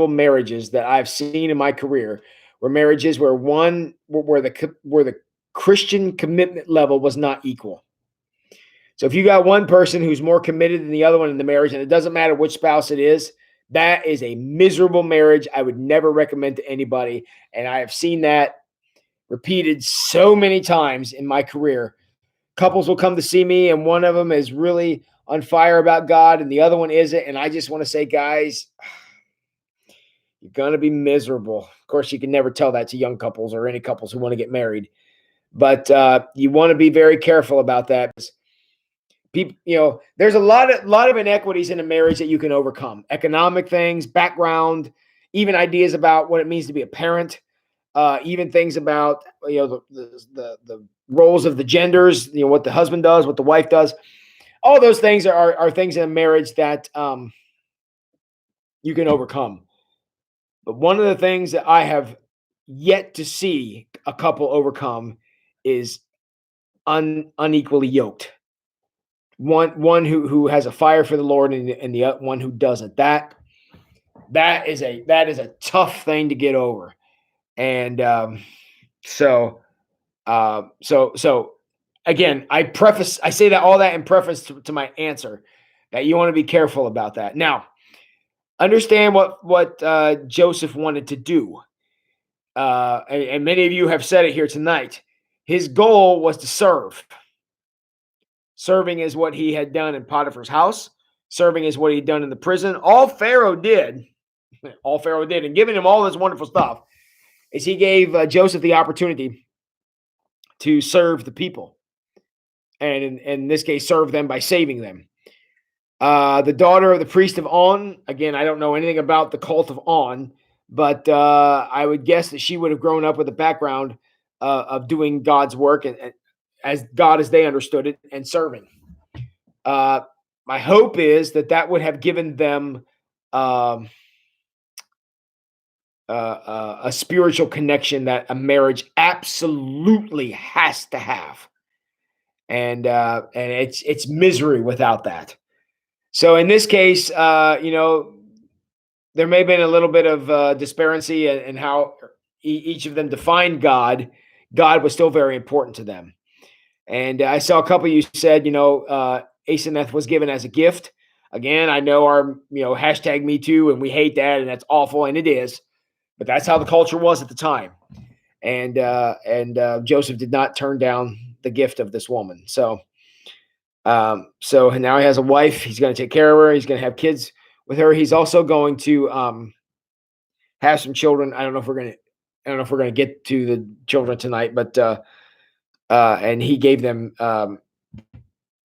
Speaker 1: marriages that I've seen in my career were marriages where the Christian commitment level was not equal. So if you got one person who's more committed than the other one in the marriage, and it doesn't matter which spouse it is, that is a miserable marriage. I would never recommend to anybody, and I have seen that repeated so many times in my career. Couples will come to see me, and one of them is really on fire about God, and the other one isn't. And I just want to say, guys, you're going to be miserable. Of course, you can never tell that to young couples or any couples who want to get married, but you want to be very careful about that. People, there's a lot of inequities in a marriage that you can overcome. Economic things, background, even ideas about what it means to be a parent. Even things about the roles of the genders, what the husband does, what the wife does. All those things are things in a marriage that you can overcome. But one of the things that I have yet to see a couple overcome is unequally yoked. One who has a fire for the Lord, and the one who doesn't. That is a tough thing to get over. And so again, I say that all that in preface to my answer, that you want to be careful about that. Now, understand what Joseph wanted to do, and many of you have said it here tonight. His goal was to serve. Serving is what he had done in Potiphar's house. Serving is what he'd done in the prison. All Pharaoh did, and giving him all this wonderful stuff, is he gave Joseph the opportunity to serve the people, and in this case, serve them by saving them. The daughter of the priest of On, again, I don't know anything about the cult of On, but I would guess that she would have grown up with a background of doing God's work and as God as they understood it, and serving. My hope is that would have given them a spiritual connection that a marriage absolutely has to have, and it's misery without that. So in this case, there may have been a little bit of disparity in how each of them defined God. God was still very important to them. And I saw a couple of you said, Asenath was given as a gift. Again, I know our, hashtag me too, and we hate that, and that's awful, and it is. But that's how the culture was at the time. And Joseph did not turn down the gift of this woman. So now he has a wife. He's going to take care of her. He's going to have kids with her. He's also going to have some children. I don't know if we're going to get to the children tonight, but and he gave them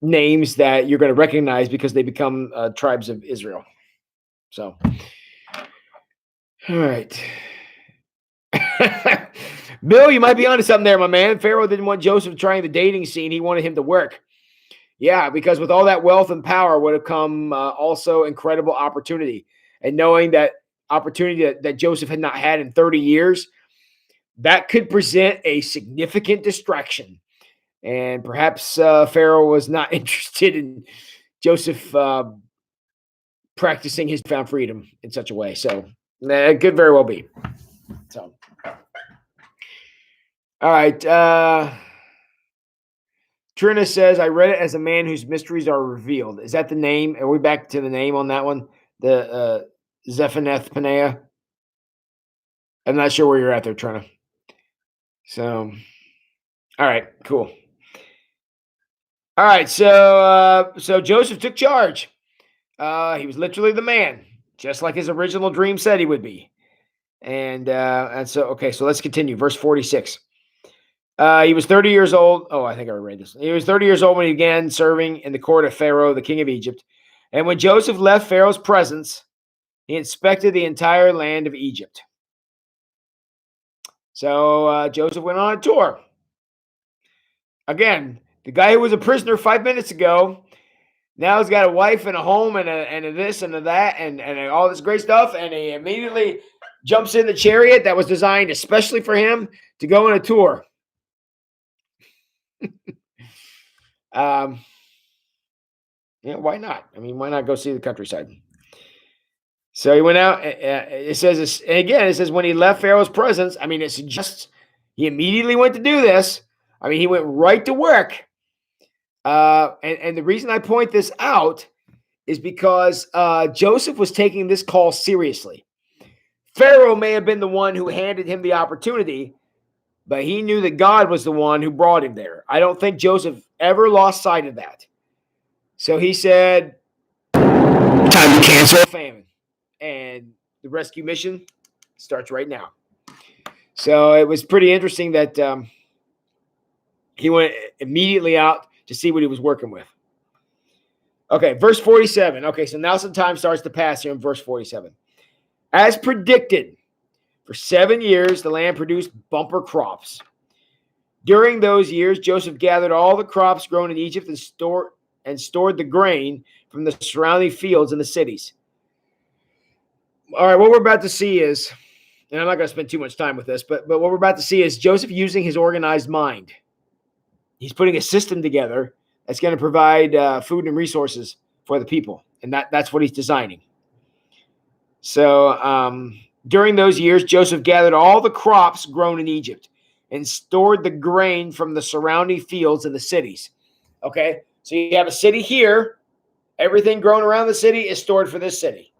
Speaker 1: names that you're going to recognize because they become tribes of Israel. So, all right. Bill, you might be onto something there, my man. Pharaoh didn't want Joseph trying the dating scene. He wanted him to work. Yeah, because with all that wealth and power would have come also incredible opportunity. And knowing that opportunity that Joseph had not had in 30 years, that could present a significant distraction. And perhaps Pharaoh was not interested in Joseph practicing his found freedom in such a way. So it could very well be. So, all right. Trina says, I read it as a man whose mysteries are revealed. Is that the name? Are we back to the name on that one? The Zephanath Paneah? I'm not sure where you're at there, Trina. So, all right, cool. All right, so Joseph took charge. He was literally the man, just like his original dream said he would be. And so, okay, so let's continue. Verse 46. He was 30 years old. Oh, I think I read this. He was 30 years old when he began serving in the court of Pharaoh, the king of Egypt. And when Joseph left Pharaoh's presence, he inspected the entire land of Egypt. So Joseph went on a tour. Again, the guy who was a prisoner 5 minutes ago, now he's got a wife and a home and a this and a that and all this great stuff. And he immediately jumps in the chariot that was designed especially for him to go on a tour. Why not? I mean, why not go see the countryside? So he went out. It says when he left Pharaoh's presence, I mean, it suggests he immediately went to do this. I mean, he went right to work. And the reason I point this out is because Joseph was taking this call seriously. Pharaoh may have been the one who handed him the opportunity, but he knew that God was the one who brought him there. I don't think Joseph ever lost sight of that. So he said, time to cancel famine. And the rescue mission starts right now. So it was pretty interesting that he went immediately out to see what he was working with. Okay, verse 47. Okay, so now some time starts to pass here in verse 47. As predicted, for 7 years, the land produced bumper crops. During those years, Joseph gathered all the crops grown in Egypt and stored the grain from the surrounding fields in the cities. All right, what we're about to see is, and I'm not going to spend too much time with this, but what we're about to see is Joseph using his organized mind. He's putting a system together that's going to provide food and resources for the people, and that's what he's designing. So during those years, Joseph gathered all the crops grown in Egypt and stored the grain from the surrounding fields in the cities. Okay, so you have a city here. Everything grown around the city is stored for this city.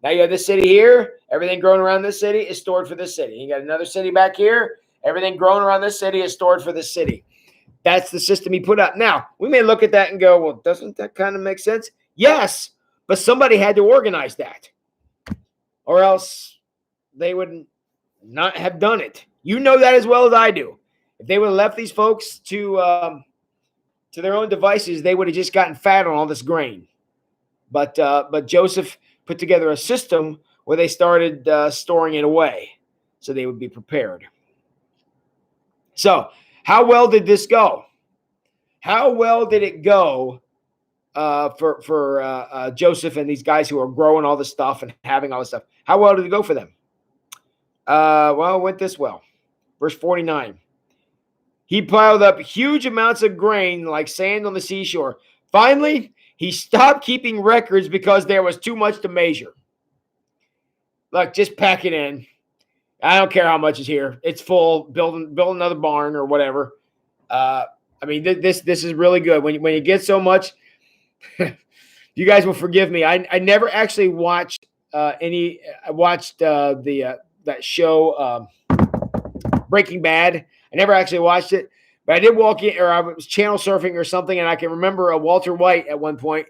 Speaker 1: Now you have this city here. Everything grown around this city is stored for this city. You got another city back here. Everything grown around this city is stored for this city. That's the system he put up. Now, we may look at that and go, well, doesn't that kind of make sense? Yes, but somebody had to organize that, or else they would not have done it. You know that as well as I do. If they would have left these folks to their own devices, they would have just gotten fat on all this grain. But Joseph put together a system where they started storing it away so they would be prepared. So how well did this go? How well did it go for Joseph and these guys who are growing all this stuff and having all this stuff? How well did it go for them? Well, it went this well. Verse 49. He piled up huge amounts of grain like sand on the seashore. Finally, He stopped keeping records because there was too much to measure. Look, just pack it in. I don't care how much is here. It's full. Build another barn or whatever. I mean, this is really good. When you get so much, you guys will forgive me. I never actually watched any. I watched that show Breaking Bad. I never actually watched it, but I did walk in, or I was channel surfing or something, and I can remember Walter White at one point.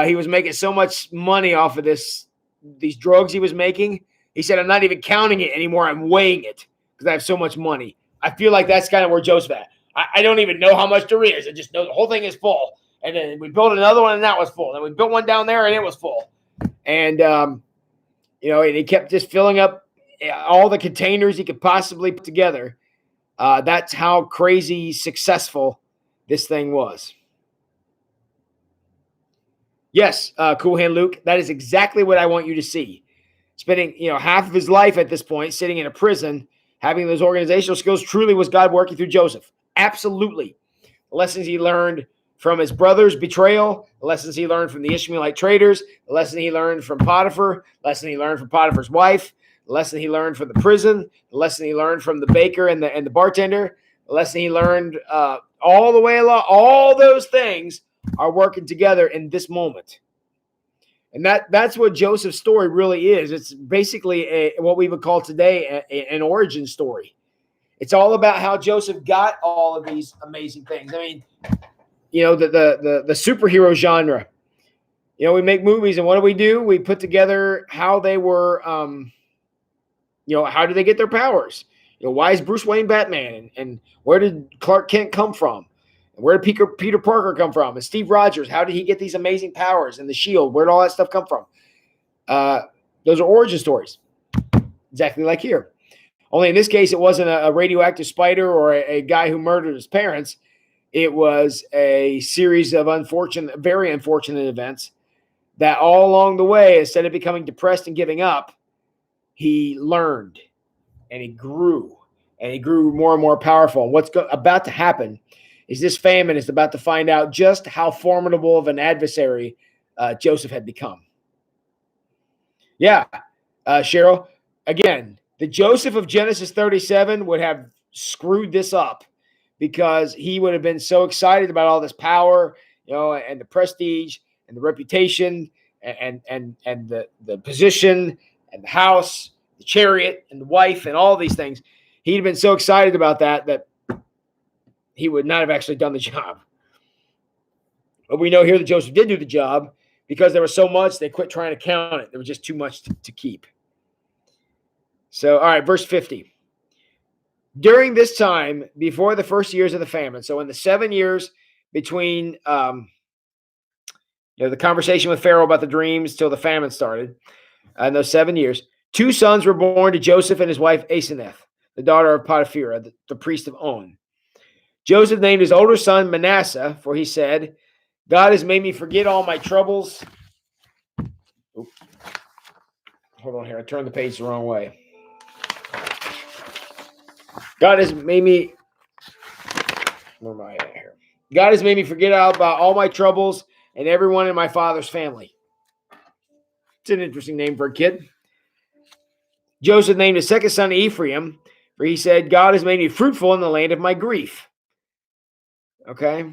Speaker 1: He was making so much money off of these drugs he was making. He said, "I'm not even counting it anymore. I'm weighing it because I have so much money." I feel like that's kind of where Joseph at. I don't even know how much there is. I just know the whole thing is full. And then we built another one, and that was full. And we built one down there, and it was full. And and he kept just filling up all the containers he could possibly put together. That's how crazy successful this thing was. Yes, Cool Hand Luke, that is exactly what I want you to see. Spending half of his life at this point sitting in a prison, having those organizational skills, truly was God working through Joseph. Absolutely. The lessons he learned from his brother's betrayal, the lessons he learned from the Ishmaelite traders, the lesson he learned from Potiphar, the lesson he learned from Potiphar's wife, the lesson he learned from the prison, the lesson he learned from the baker and the bartender, the lesson he learned all the way along. All those things are working together in this moment. And that's what Joseph's story really is. It's basically what we would call today an origin story. It's all about how Joseph got all of these amazing things. I mean, the superhero genre. We make movies, and what do? We put together how they were, how do they get their powers? Why is Bruce Wayne Batman? And where did Clark Kent come from? And where did Peter Parker come from? And Steve Rogers, how did he get these amazing powers? And the Shield, where did all that stuff come from? Those are origin stories, exactly like here. Only in this case, it wasn't a radioactive spider or a guy who murdered his parents. It was a series of very unfortunate events that all along the way, instead of becoming depressed and giving up, he learned and he grew more and more powerful. And what's about to happen is this famine is about to find out just how formidable of an adversary Joseph had become. Yeah, Cheryl, again, the Joseph of Genesis 37 would have screwed this up because he would have been so excited about all this power, and the prestige and the reputation and the position and the house, the chariot and the wife and all these things. He'd have been so excited about that he would not have actually done the job. But we know here that Joseph did do the job because there was so much, they quit trying to count it. There was just too much to keep. So, all right, verse 50. During this time, before the first years of the famine, so in the 7 years between the conversation with Pharaoh about the dreams till the famine started, in those 7 years, 2 sons were born to Joseph and his wife Asenath, the daughter of Potiphar, the priest of On. Joseph named his older son Manasseh, for he said, God has made me forget all my troubles. Oops. Hold on here. I turned the page the wrong way. God has made me. Where am I at here? God has made me forget about all my troubles and everyone in my father's family. It's an interesting name for a kid. Joseph named his second son Ephraim, for he said, God has made me fruitful in the land of my grief. Okay.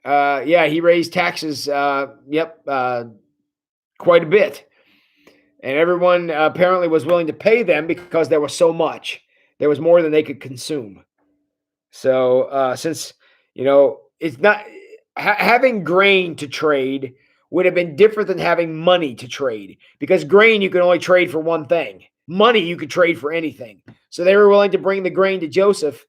Speaker 1: He raised taxes, quite a bit. And everyone apparently was willing to pay them because there was so much. There was more than they could consume. So since, it's not having grain to trade would have been different than having money to trade, because grain you can only trade for one thing. Money you could trade for anything. So they were willing to bring the grain to Joseph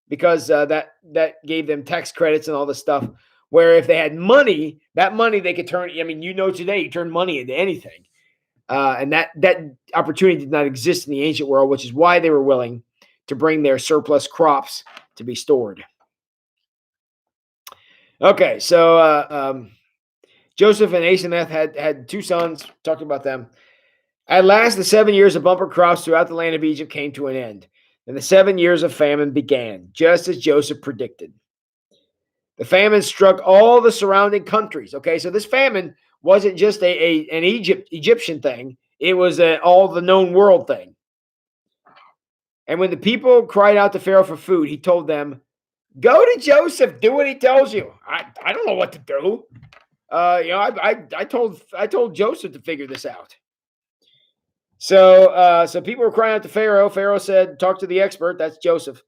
Speaker 1: because that gave them tax credits and all this stuff. Where if they had money, that money they could turn. I mean, today you turn money into anything, and that opportunity did not exist in the ancient world, which is why they were willing to bring their surplus crops to be stored. Okay, so Joseph and Asenath had 2 sons. Talked about them. At last, the 7 years of bumper crops throughout the land of Egypt came to an end. and the 7 years of famine began, just as Joseph predicted. The famine struck all the surrounding countries. Okay, so this famine wasn't just an Egyptian thing; it was all the known world thing. And when the people cried out to Pharaoh for food, he told them, "Go to Joseph, do what he tells you." I don't know what to do. I told Joseph to figure this out. So people were crying out to Pharaoh. Pharaoh said, "Talk to the expert." That's Joseph.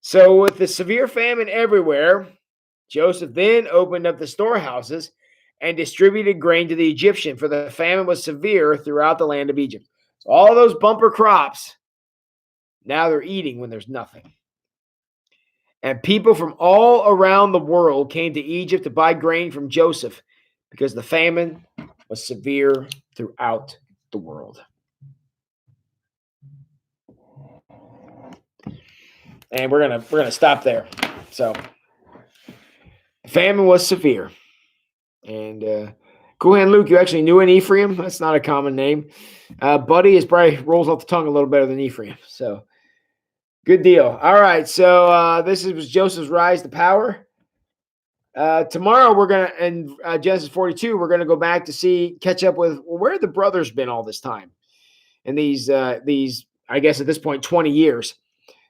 Speaker 1: So with the severe famine everywhere, Joseph then opened up the storehouses and distributed grain to the Egyptian, for the famine was severe throughout the land of Egypt. So all those bumper crops, now they're eating when there's nothing. And people from all around the world came to Egypt to buy grain from Joseph because the famine was severe throughout the world. And we're gonna stop there. So famine was severe. And Cool Hand Luke, you actually knew an Ephraim? That's not a common name. Buddy is probably rolls off the tongue a little better than Ephraim. So good deal. All right. So this was Joseph's rise to power. Tomorrow we're gonna in Genesis 42. We're gonna go back to catch up with where the brothers been all this time, and these I guess at this point 20 years,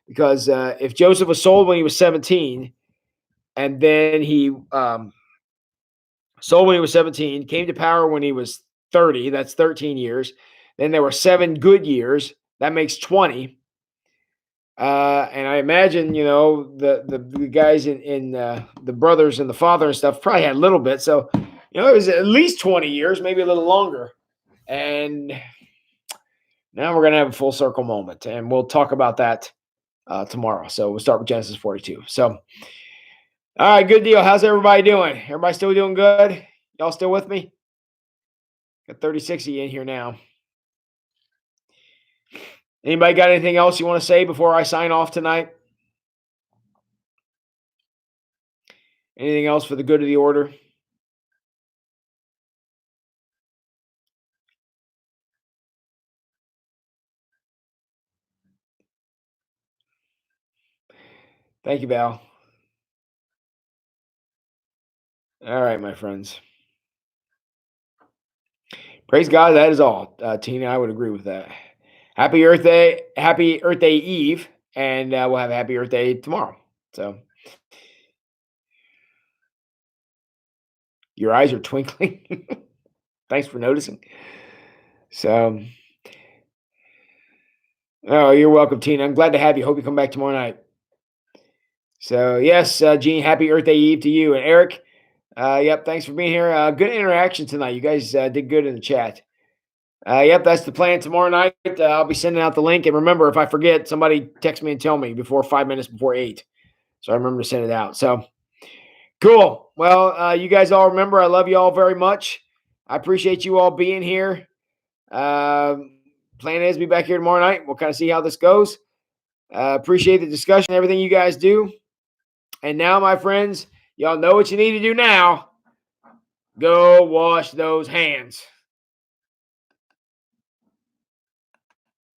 Speaker 1: because if Joseph was sold when he was 17, and then he sold when he was 17, came to power when he was 30. That's 13 years. Then there were 7 good years. That makes 20. And I imagine, the guys in the brothers and the father and stuff probably had a little bit. So, it was at least 20 years, maybe a little longer. And now we're going to have a full circle moment. And we'll talk about that tomorrow. So we'll start with Genesis 42. So, all right, good deal. How's everybody doing? Everybody still doing good? Y'all still with me? Got 36 of you in here now. Anybody got anything else you want to say before I sign off tonight? Anything else for the good of the order? Thank you, Val. All right, my friends. Praise God. That is all. Tina, I would agree with that. Happy Earth Day Eve, and we'll have a Happy Earth Day tomorrow. So your eyes are twinkling. Thanks for noticing. So, oh, you're welcome, Tina. I'm glad to have you. Hope you come back tomorrow night. So, yes, Gene, Happy Earth Day Eve to you. And Eric, yep, thanks for being here. Good interaction tonight. You guys did good in the chat. Yep, that's the plan tomorrow night. I'll be sending out the link. And remember, if I forget, somebody text me and tell me before 5 minutes before 8. So I remember to send it out. So, cool. Well, you guys all remember, I love you all very much. I appreciate you all being here. Plan is to be back here tomorrow night. We'll kind of see how this goes. Appreciate the discussion, everything you guys do. And now, my friends, y'all know what you need to do now. Go wash those hands.